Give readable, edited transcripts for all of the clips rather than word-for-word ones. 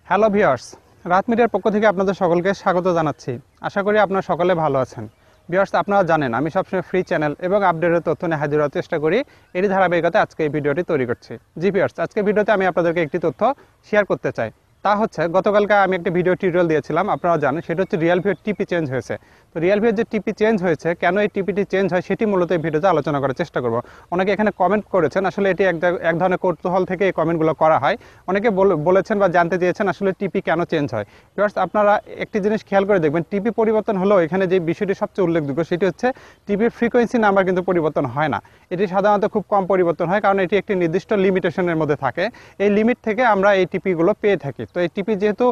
Hello viewers, রাত মিডিয়ার পক্ষ থেকে আপনাদের সকলকে স্বাগত জানাচ্ছি। আশা করি আপনারা সকলে ভালো আছেন। ভিউয়ার্স, আপনারা জানেন আমি সবসময় ফ্রি চ্যানেল এবং আপডেটের তথ্য নিয়ে হাজির হওয়ার চেষ্টা করি। এরই ধারাবাহিকতায় আজকে এই ভিডিওটি তৈরি করছি। জি ভিউয়ার্স, আজকে ভিডিওতে আমি আপনাদেরকে একটি তথ্য শেয়ার করতে চাই। তা হচ্ছে গতকালকে আমি একটি ভিডিও টিউটোরিয়াল দিয়েছিলাম, আপনারা জানেন সেটা হচ্ছে রিয়েলভির টিপি চেঞ্জ হয়েছে। তো রিয়েলভির যে টিপি চেঞ্জ হয়েছে, কেন এই টিপিটি চেঞ্জ হয় সেটি মূলত এই ভিডিওতে আলোচনা করার চেষ্টা করব। অনেকে এখানে কমেন্ট করেছেন, আসলে এটি এক ধরনের কৌতূহল থেকে এই কমেন্টগুলো করা হয়। অনেকে বলেছেন বা জানতে চেয়েছেন আসলে টিপি কেন চেঞ্জ হয়। ভিউয়ার্স, আপনারা একটি জিনিস খেয়াল করে দেখবেন, টিপি পরিবর্তন হলেও এখানে যে বিষয়টি সবচেয়ে উল্লেখযোগ্য সেটি হচ্ছে টিপির ফ্রিকোয়েন্সি নাম্বার কিন্তু পরিবর্তন হয় না। এটি সাধারণত খুব কম পরিবর্তন হয়, কারণ এটি একটি নির্দিষ্ট লিমিটেশনের মধ্যে থাকে। এই লিমিট থেকে আমরা এই টিপিগুলো পেয়ে থাকি। তো এই টিপি যেহেতু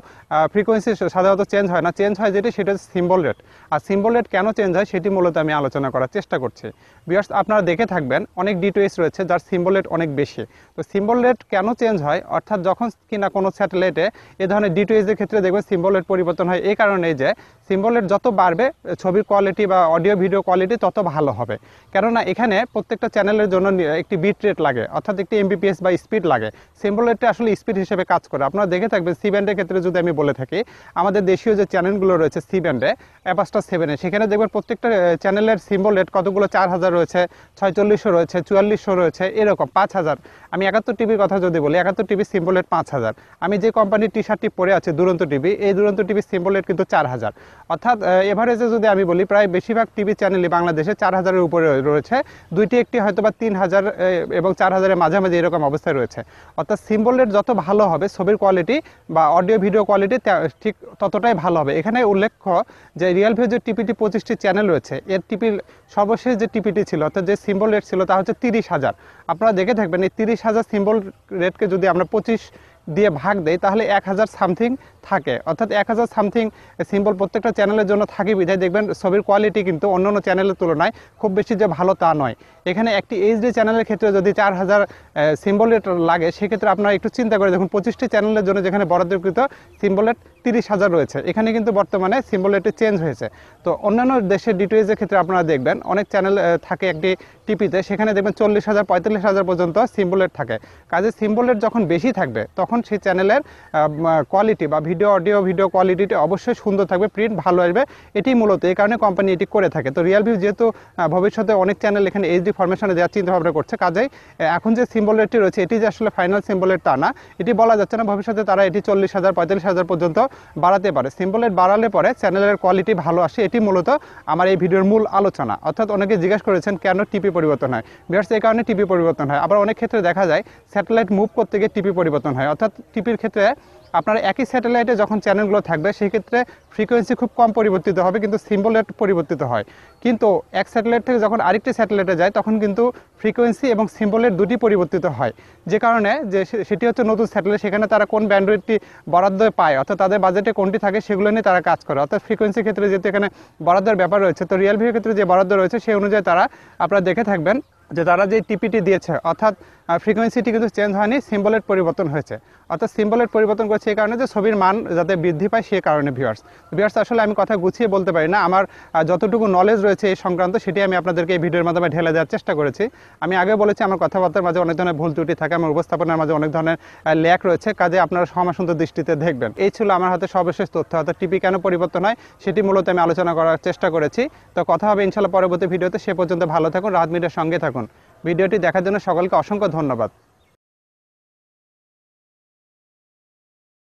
ফ্রিকোয়েন্সি সাধারণত চেঞ্জ হয় না, চেঞ্জ হয় যেটি সেটা হচ্ছে সিম্বল রেট। আর সিম্বল রেট কেন চেঞ্জ হয় সেটি মূলত আমি আলোচনা করার চেষ্টা করছি। ভিউয়ার্স, আপনারা দেখে থাকবেন অনেক ডিটিএইচ রয়েছে যার সিম্বল রেট অনেক বেশি। তো সিম্বল রেট কেন চেঞ্জ হয়, অর্থাৎ যখন কিনা কোনো স্যাটেলাইটে এ ধরনের ডিটিএইচের ক্ষেত্রে দেখবেন সিম্বল রেট পরিবর্তন হয় এই কারণেই যে সিম্বল রেট যত বাড়বে ছবির কোয়ালিটি বা অডিও ভিডিও কোয়ালিটি তত ভালো হবে। কেননা এখানে প্রত্যেকটা চ্যানেলের জন্য একটি বিট রেট লাগে, অর্থাৎ একটি এমবিপিএস বা স্পিড লাগে। সিম্বল রেটটা আসলে স্পিড হিসেবে কাজ করে। আপনারা দেখে থাকবেন সি ব্যান্ডের ক্ষেত্রে যদি আমি বলে থাকি, আমাদের দেশীয় যে চ্যানেলগুলো রয়েছে সি ব্যান্ডে অ্যাপাস্টার 7-এ, সেখানে দেখবেন প্রত্যেকটা চ্যানেলের সিম্বল রেট কতগুলো 4000 রয়েছে, 4600 রয়েছে, 4400 রয়েছে, এরকম 5000। আমি 71 টিভির কথা যদি বলি, 71 টিভি সিম্বল রেট 5000। আমি যে কোম্পানির টি শার্টটি পরে আছে দুরন্ত টিভি, এই দুরন্ত টিভির সিম্বল রেট কিন্তু 4000। অর্থাৎ এভারেজে যদি আমি বলি, প্রায় বেশিরভাগ টিভি চ্যানেলই বাংলাদেশে 4000-এর উপরে রয়েছে। দুইটি একটি হয়তো বা 3000 এবং 4000-এর মাঝামাঝি এরকম অবস্থায় রয়েছে। অর্থাৎ সিম্বল রেট যত ভালো হবে ছবির কোয়ালিটি বা অডিও ভিডিও কোয়ালিটি ঠিক ততটাই ভালো হবে। এখানে উল্লেখ্য যে রিয়েলভির যে টিপিটি 25টি চ্যানেল রয়েছে, এর টিপির সর্বশেষ যে টিপিটি ছিল অর্থাৎ যে সিম্বল রেট ছিল তা হচ্ছে 30,000। আপনারা দেখে থাকবেন এই 30,000 সিম্বল রেটকে যদি আমরা 25 দিয়ে ভাগ দেই তাহলে 1000 সামথিং থাকে। অর্থাৎ 1000 সামথিং সিম্বল প্রত্যেকটা চ্যানেলের জন্য থাকে বিধায় দেখবেন ছবির কোয়ালিটি কিন্তু অন্যান্য চ্যানেলের তুলনায় খুব বেশি যে ভালো তা নয়। এখানে একটি এইচডি চ্যানেলের ক্ষেত্রে যদি 4000 সিম্বল রেট লাগে, সেক্ষেত্রে আপনারা একটু চিন্তা করে দেখুন 25টি চ্যানেলের জন্য যেখানে বরাদ্দকৃত সিম্বল রেট 30,000 রয়েছে, এখানে কিন্তু বর্তমানে সিম্বল রেটটি চেঞ্জ হয়েছে। তো অন্যান্য দেশের ডিটিএইচের ক্ষেত্রে আপনারা দেখবেন অনেক চ্যানেল থাকে একটি টিপিতে, সেখানে দেখবেন 40,000 45,000 পর্যন্ত সিম্বল রেট থাকে। কাজে সিম্বল রেট যখন বেশি থাকবে তখন সেই চ্যানেলের কোয়ালিটি বা অডিও ভিডিও কোয়ালিটিটা অবশ্যই সুন্দর থাকবে, প্রিন্ট ভালো আসবে। এটি মূলত এই কারণে কোম্পানি এটি করে থাকে। তো রিয়েলভি যেহেতু ভবিষ্যতে অনেক চ্যানেল এখানে এইচডি ফরমেশনে দেওয়ার চিন্তা ভাবনা করছে, কাজেই এখন যে সিম্বল রেটটি রয়েছে এটি যে আসলে ফাইনাল সিম্বল রেট তা না, এটি বলা যাচ্ছে না। ভবিষ্যতে তারা এটি 40,000 45,000 পর্যন্ত বাড়াতে পারে। সিম্বল রেট বাড়ালে পরে চ্যানেলের কোয়ালিটি ভালো আসে। এটি মূলত আমার এই ভিডিওর মূল আলোচনা। অর্থাৎ অনেকে জিজ্ঞাসা করেছেন কেন টিপি পরিবর্তন হয়। ভিউয়ার্স, এই কারণে টিপি পরিবর্তন হয়। আবার অনেক ক্ষেত্রে দেখা যায় স্যাটেলাইট মুভ করতে গিয়ে টিপি পরিবর্তন হয়। অর্থাৎ টিপির ক্ষেত্রে আপনার একই স্যাটেলাইটে যখন চ্যানেলগুলো থাকবে সেই ক্ষেত্রে ফ্রিকোয়েন্সি খুব কম পরিবর্তিত হবে, কিন্তু সিম্বল রেট পরিবর্তিত হয়। কিন্তু এক স্যাটেলাইট থেকে যখন আরেকটি স্যাটেলাইটে যায় তখন কিন্তু ফ্রিকোয়েন্সি এবং সিম্বল রেট দুটি পরিবর্তিত হয়। যে কারণে যে সেটি হচ্ছে নতুন স্যাটেলাইট, সেখানে তারা কোন ব্যান্ডউইথটি বরাদ্দ পায় অর্থাৎ তাদের বাজেটে কোনটি থাকে সেগুলো নিয়ে তারা কাজ করে। অর্থাৎ ফ্রিকোয়েন্সির ক্ষেত্রে যেহেতু এখানে বরাদ্দের ব্যাপার রয়েছে, তো রিয়েলভির ক্ষেত্রে যে বরাদ্দ রয়েছে সেই অনুযায়ী তারা আপনারা দেখে থাকবেন যে তারা যে টিপিটি দিয়েছে অর্থাৎ ফ্রিকোয়েন্সিটি কিন্তু চেঞ্জ হয়নি, সিম্বল রেট পরিবর্তন হয়েছে। অর্থাৎ সিম্বল রেট পরিবর্তন করেছে এই কারণে যে ছবির মান যাতে বৃদ্ধি পায় সেই কারণে। ভিউয়ার্স, আসলে আমি কথা গুছিয়ে বলতে পারি না। আমার যতটুকু নলেজ রয়েছে এই সংক্রান্ত সেটি আমি আপনাদেরকে এই ভিডিওর মাধ্যমে ঢেলে দেওয়ার চেষ্টা করেছি। আমি আগে বলেছি আমার কথাবার্তার মাঝে অনেক ধরনের ভুল ত্রুটি থাকে, আমার উপস্থাপনার মাঝে অনেক ধরনের ল্যাক রয়েছে, কাজে আপনারা সমাসুন্দর দৃষ্টিতে দেখবেন। এই ছিল আমার হাতে সর্বশেষ তথ্য। অর্থাৎ টিপি কেন পরিবর্তন হয় সেটি মূলত আমি আলোচনা করার চেষ্টা করেছি। তো কথা হবে ইনশাআল্লাহ পরবর্তী ভিডিওতে। সে পর্যন্ত ভালো থাকুন, রাত মিডিয়ার সঙ্গে থাকুন। ভিডিওটি দেখার জন্য সকলকে অসংখ্য ধন্যবাদ।